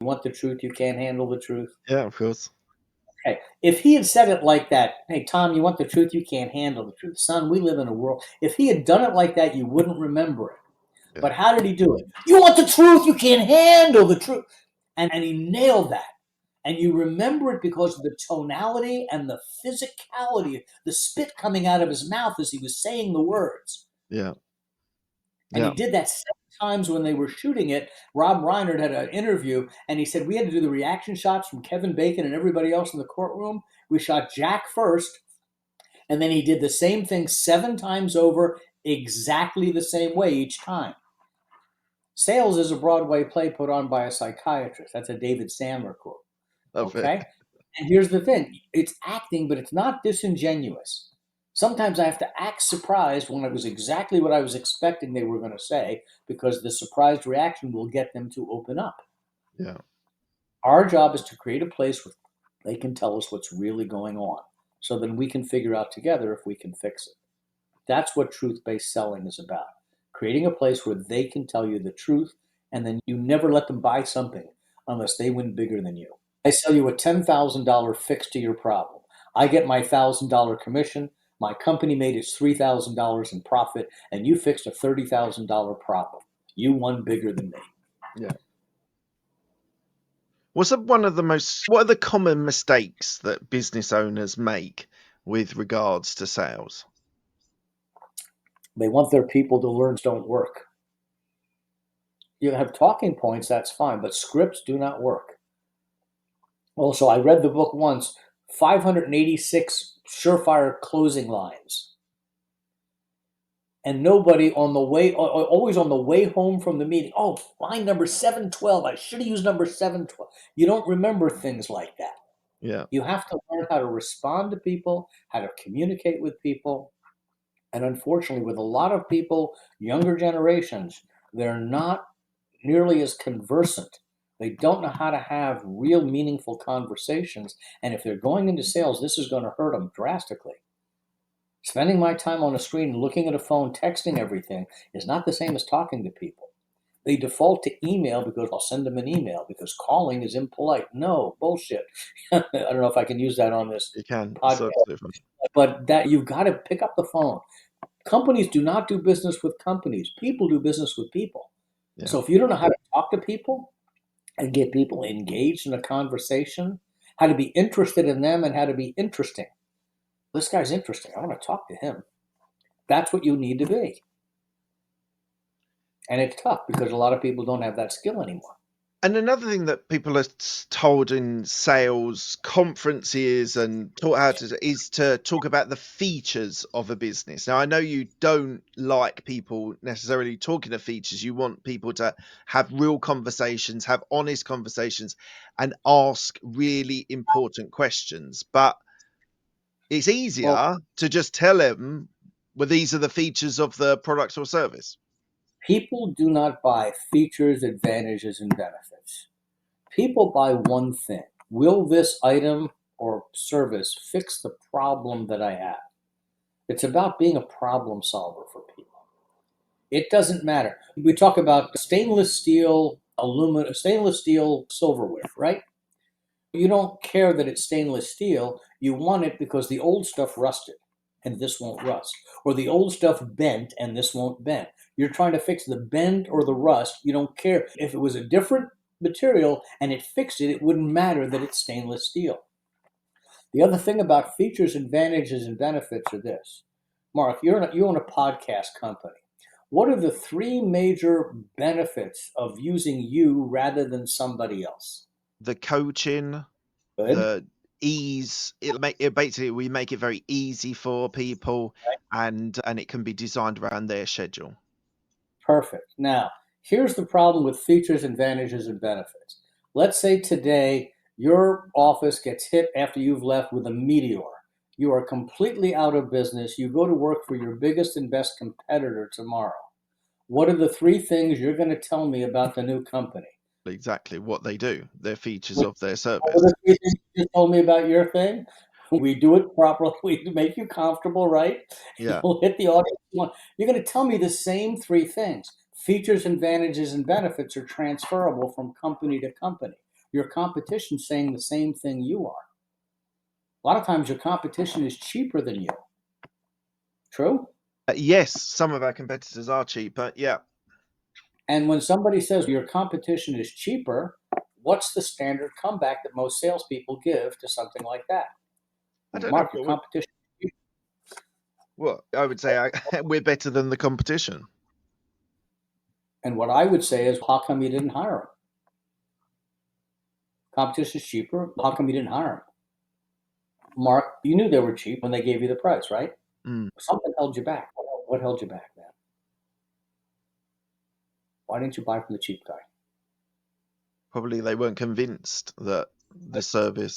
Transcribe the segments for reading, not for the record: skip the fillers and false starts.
You want the truth, you can't handle the truth. Yeah, of course. Okay. If he had said it like that, hey, Tom, you want the truth, you can't handle the truth. Son, we live in a world. If he had done it like that, you wouldn't remember it. Yeah. But how did he do it? You want the truth, you can't handle the truth. And he nailed that. And you remember it because of the tonality and the physicality, the spit coming out of his mouth as he was saying the words. Yeah. And he Yeah. did that 7 times when they were shooting it. Rob Reiner had an interview, and he said we had to do the reaction shots from Kevin Bacon and everybody else in the courtroom. We shot Jack first, and then he did the same thing 7 times over, exactly the same way each time. Sales is a Broadway play put on by a psychiatrist. That's a David Sandler quote. Love it. Okay? And here's the thing, it's acting, but it's not disingenuous. Sometimes I have to act surprised when it was exactly what I was expecting they were going to say, because the surprised reaction will get them to open up. Yeah. Our job is to create a place where they can tell us what's really going on, so then we can figure out together if we can fix it. That's what truth based selling is about. Creating a place where they can tell you the truth, and then you never let them buy something unless they win bigger than you. I sell you a $10,000 fix to your problem. I get my $1,000 commission. My company made its $3,000 in profit, and you fixed a $30,000 problem. You won bigger than me. Yeah. What are the common mistakes that business owners make with regards to sales? They want their people to learn don't work. You have talking points, that's fine, but scripts do not work. Also, I read the book once, 586 surefire closing lines. And nobody on the way, always on the way home from the meeting, oh, line number 712. I should have used number 712. You don't remember things like that. Yeah. You have to learn how to respond to people, how to communicate with people. And unfortunately, with a lot of people, younger generations, they're not nearly as conversant. They don't know how to have real meaningful conversations. And if they're going into sales, this is going to hurt them drastically. Spending my time on a screen, looking at a phone, texting everything is not the same as talking to people. They default to email because I'll send them an email because calling is impolite. No, bullshit. I don't know if I can use that on this You can. It's podcast, absolutely fine. but that you've got to pick up the phone. Companies do not do business with companies. People do business with people. Yeah. So if you don't know how to talk to people and get people engaged in a conversation, how to be interested in them and how to be interesting. This guy's interesting. I want to talk to him. That's what you need to be. And it's tough because a lot of people don't have that skill anymore. And another thing that people are told in sales conferences and taught how to is to talk about the features of a business. Now, I know you don't like people necessarily talking of features. You want people to have real conversations, have honest conversations, and ask really important questions. But it's Well, easier to just tell them, well, these are the features of the product or service. people do not buy features, advantages, and benefits. People buy one thing. Will this item or service fix the problem that I have? It's about being a problem solver for people. It doesn't matter. We talk about stainless steel, aluminum, stainless steel silverware, right? You don't care that it's stainless steel. You want it because the old stuff rusted and this won't rust. Or the old stuff bent and this won't bend. You're trying to fix the bend or the rust. You don't care. If it was a different material and it fixed it, it wouldn't matter that it's stainless steel. The other thing about features, advantages, and benefits are this. Mark, you own a podcast company. What are the three major benefits of using you rather than somebody else? The coaching, Good. the ease, it basically we make it very easy for people, and it can be designed around their schedule. Perfect. Now, here's the problem with features, advantages, and benefits. Let's say today your office gets hit after you've left with a meteor. You are completely out of business. You go to work for your biggest and best competitor tomorrow. What are the three things you're going to tell me about the new company? Exactly what they do, their features What of their are service. the three things you told me about your thing? We do it properly. We make you comfortable, right? Yeah. You'll hit the audience you want. You're going to tell me the same three things. Features, advantages, and benefits are transferable from company to company. your competition's saying the same thing you are. A lot of times your competition is cheaper than you. True? Yes, some of our competitors are cheaper. Yeah. And when somebody says your competition is cheaper, what's the standard comeback that most salespeople give to something like that? I don't know. Mark, your competition. Well, I would say we're better than the competition. And what I would say is, how come you didn't hire them? Competition is cheaper. How come you didn't hire them? Mark, you knew they were cheap when they gave you the price, right? Something held you back. What held you back, man? Why didn't you buy from the cheap guy? Probably they weren't convinced that the service.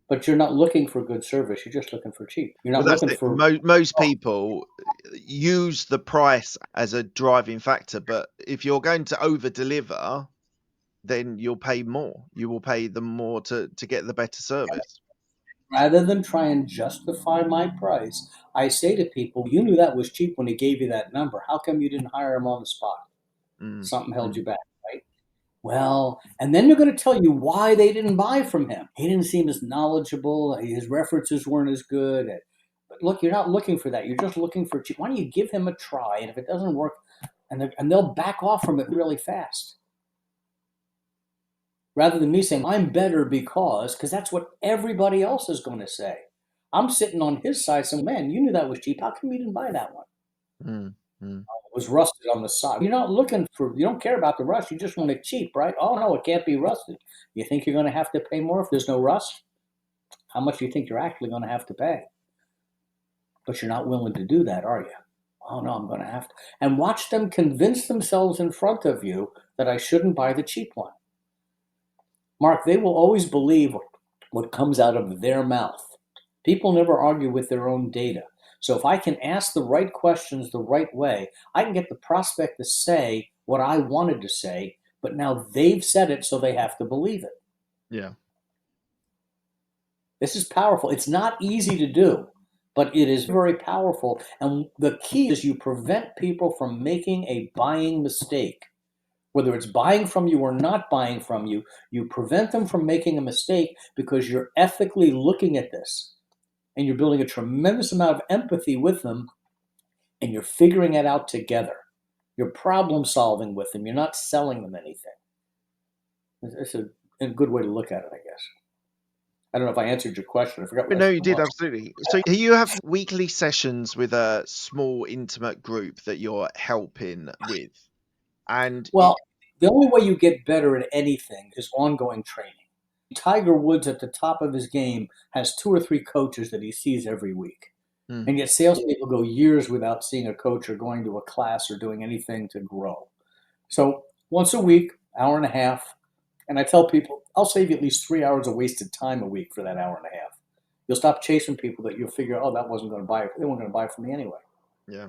But you're not looking for good service. You're just looking for cheap. You're not Well, that's looking it. for. Most people use the price as a driving factor, but if you're going to over deliver, then you'll pay more. You will pay them more to get the better service. Rather than try and justify my price, I say to people, you knew that was cheap when he gave you that number. How come you didn't hire him on the spot? Something held you back, right? Well, and then they're going to tell you why they didn't buy from him. He didn't seem as knowledgeable. His references weren't as good. But look, you're not looking for that. You're just looking for cheap. Why don't you give him a try? And if it doesn't work, and they'll back off from it really fast. Rather than me saying, I'm better because that's what everybody else is going to say. I'm sitting on his side saying, man, you knew that was cheap. How come you didn't buy that one? It was rusted on the side. You're not looking for, you don't care about the rust. You just want it cheap, right? Oh, no, it can't be rusted. You think you're going to have to pay more if there's no rust? How much do you think you're actually going to have to pay? But you're not willing to do that, are you? Oh, no, I'm going to have to. And watch them convince themselves in front of you that I shouldn't buy the cheap one. Mark, they will always believe what comes out of their mouth. People never argue with their own data. So if I can ask the right questions the right way, I can get the prospect to say what I wanted to say, but now they've said it, so they have to believe it. Yeah. This is powerful. It's not easy to do, but it is very powerful. And the key is you prevent people from making a buying mistake. Whether it's buying from you or not buying from you, you prevent them from making a mistake because you're ethically looking at this and you're building a tremendous amount of empathy with them and you're figuring it out together. You're problem solving with them. You're not selling them anything. It's a good way to look at it, I guess. I don't know if I answered your question. I forgot what No, you did, absolutely. So do you have weekly sessions with a small, intimate group that you're helping with? And Well, the only way you get better at anything is ongoing training. Tiger Woods at the top of his game has 2 or 3 coaches that he sees every week. And yet salespeople go years without seeing a coach or going to a class or doing anything to grow. So once a week, hour and a half, and I tell people, I'll save you at least 3 hours of wasted time a week for that hour and a half. You'll stop chasing people that you'll figure, oh, that wasn't going to buy it. They weren't going to buy it from me anyway. yeah.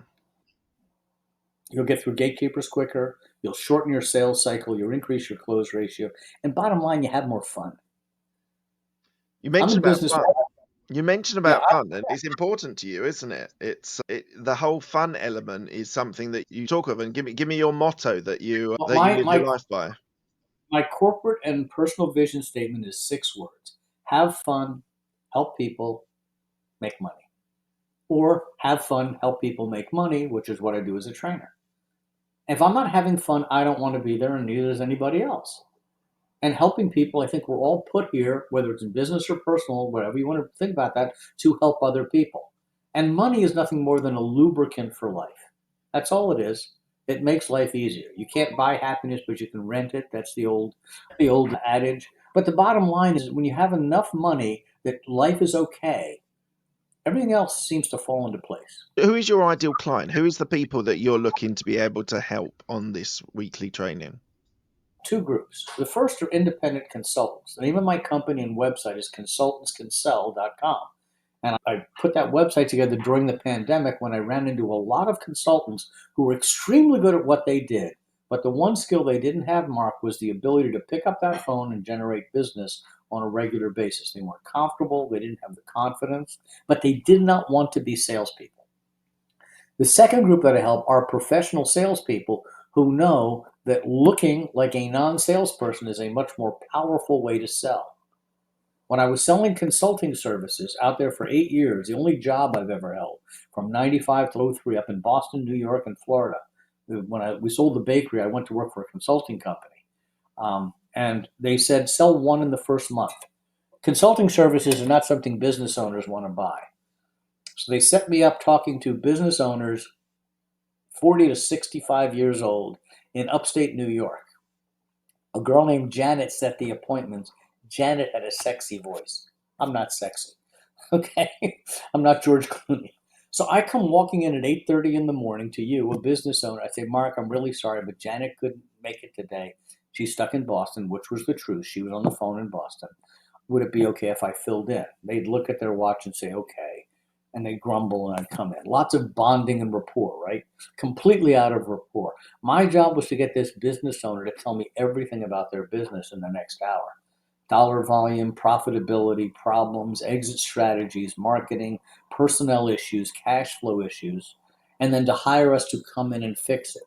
You'll get through gatekeepers quicker. You'll shorten your sales cycle. You'll increase your close ratio. And bottom line, you have more fun. You mentioned about business. fun. You mentioned Yeah, about fun, and it's important to you, isn't it? The whole fun element is something that you talk of. And give me your motto that you live your life by. My corporate and personal vision statement is 6 words: have fun, help people, make money. Or have fun, help people make money, which is what I do as a trainer. If I'm not having fun, I don't want to be there, and neither does anybody else. And helping people, I think we're all put here, whether it's in business or personal, whatever you want to think about that, to help other people. And money is nothing more than a lubricant for life. That's all it is. It makes life easier. You can't buy happiness, but you can rent it. That's the old adage. But the bottom line is when you have enough money that life is okay, everything else seems to fall into place. Who is your ideal client? Who is the people that you're looking to be able to help on this weekly training? 2 groups. The first are independent consultants. The name of my company and website is consultantscansell.com. And I put that website together during the pandemic when I ran into a lot of consultants who were extremely good at what they did. But the one skill they didn't have, Mark, was the ability to pick up that phone and generate business on a regular basis. They weren't comfortable, they didn't have the confidence, but they did not want to be salespeople. The second group that I help are professional salespeople who know that looking like a non-salesperson is a much more powerful way to sell. When I was selling consulting services out there for 8 years, the only job I've ever held from 95 to '03 up in Boston, New York, and Florida. When we sold the bakery, I went to work for a consulting company. And they said, sell one in the first month. Consulting services are not something business owners want to buy. So they set me up talking to business owners 40 to 65 years old in upstate New York. A girl named Janet set the appointments. Janet had a sexy voice. I'm not sexy. Okay. I'm not George Clooney. So I come walking in at 8:30 in the morning to you, a business owner. I say, Mark, I'm really sorry, but Janet couldn't make it today. She's stuck in Boston, which was the truth. She was on the phone in Boston. Would it be okay if I filled in? They'd look at their watch and say, okay. And they'd grumble and I'd come in. Lots of bonding and rapport, right? Completely out of rapport. My job was to get this business owner to tell me everything about their business in the next hour. Dollar volume, profitability, problems, exit strategies, marketing, personnel issues, cash flow issues, and then to hire us to come in and fix it.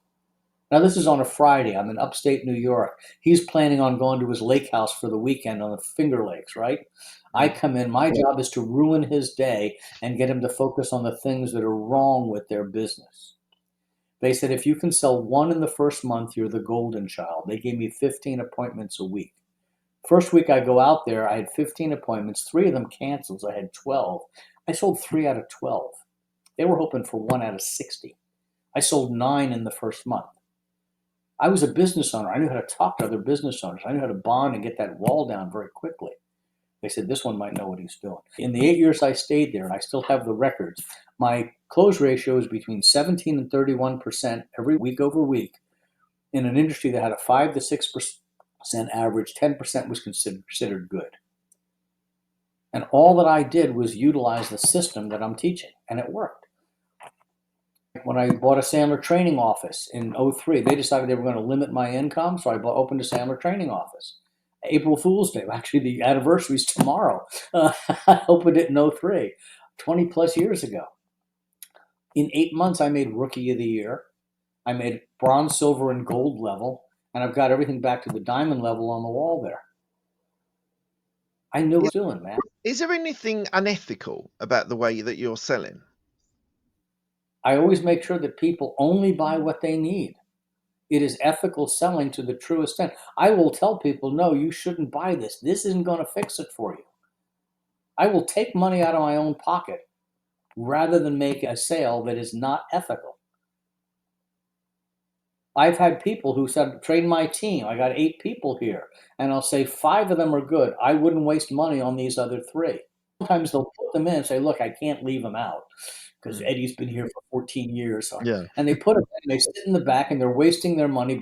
Now, this is on a Friday. I'm in upstate New York. He's planning on going to his lake house for the weekend on the Finger Lakes, right? I come in. My job is to ruin his day and get him to focus on the things that are wrong with their business. They said, if you can sell one in the first month, you're the golden child. They gave me 15 appointments a week. First week I go out there, I had 15 appointments, 3 of them canceled. So I had 12. I sold 3 out of 12. They were hoping for 1 out of 60. I sold 9 in the first month. I was a business owner. I knew how to talk to other business owners. I knew how to bond and get that wall down very quickly. They said, this one might know what he's doing. In the 8 years I stayed there, and I still have the records, my close ratio is between 17 and 31% every week over week in an industry that had a 5 to 6% average. 10% was considered good. And all that I did was utilize the system that I'm teaching, and it worked. When I bought a Sandler training office in '03, they decided they were going to limit my income, so I opened a Sandler training office. April Fool's Day, actually, the anniversary is tomorrow. I opened it in '03, 20 plus years ago. In 8 months, I made Rookie of the Year. I made bronze, silver, and gold level, and I've got everything back to the diamond level on the wall there. I knew what I was doing, man. Is there anything unethical about the way that you're selling? I always make sure that people only buy what they need. It is ethical selling to the true extent. I will tell people, no, you shouldn't buy this. This isn't going to fix it for you. I will take money out of my own pocket rather than make a sale that is not ethical. I've had people who said, train my team. I got 8 people here. And I'll say 5 of them are good. I wouldn't waste money on these other 3. Sometimes they'll put them in and say, look, I can't leave them out because Eddie's been here for 14 years. Yeah. And they put them in, they sit in the back and they're wasting their money.